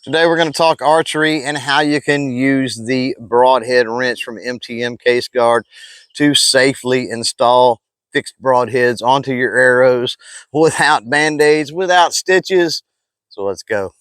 Today we're going to talk archery and how you can use the broadhead wrench from MTM Case-Gard to safely install fixed broadheads onto your arrows without band-aids, without stitches. So let's go.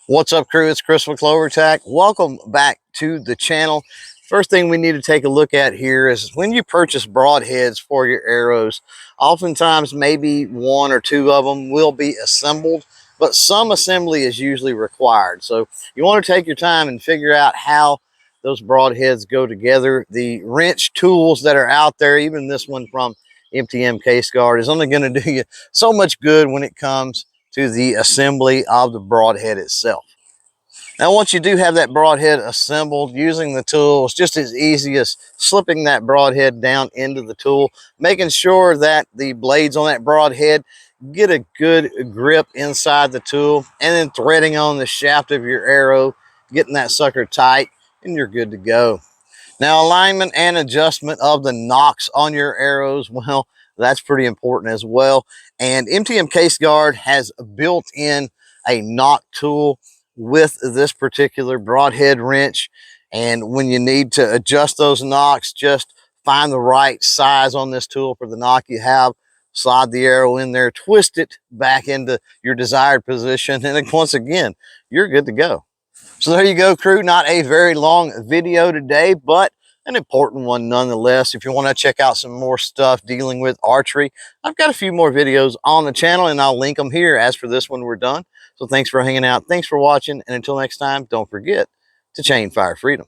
What's up, crew? It's Chris with CloverTac. Welcome back to the channel. First thing we need to take a look at here is when you purchase broadheads for your arrows, oftentimes maybe one or two of them will be assembled, but some assembly is usually required. So you want to take your time and figure out how those broadheads go together. The wrench tools that are out there, even this one from MTM Case-Gard, is only going to do you so much good when it comes to the assembly of the broadhead itself. Now, once you do have that broadhead assembled, using the tool, it's just as easy as slipping that broadhead down into the tool, making sure that the blades on that broadhead get a good grip inside the tool, and then threading on the shaft of your arrow, getting that sucker tight, and you're good to go. Now, alignment and adjustment of the nocks on your arrows, well, that's pretty important as well. And MTM Case-Gard has built in a nock tool with this particular broadhead wrench. And when you need to adjust those nocks, just find the right size on this tool for the nock you have, slide the arrow in there, twist it back into your desired position, and then once again, you're good to go. So there you go, crew. Not a very long video today, but an important one nonetheless. If you want to check out some more stuff dealing with archery, I've got a few more videos on the channel, and I'll link them here. As for this one, we're done. So thanks for hanging out. Thanks for watching. And until next time, don't forget to chain fire freedom.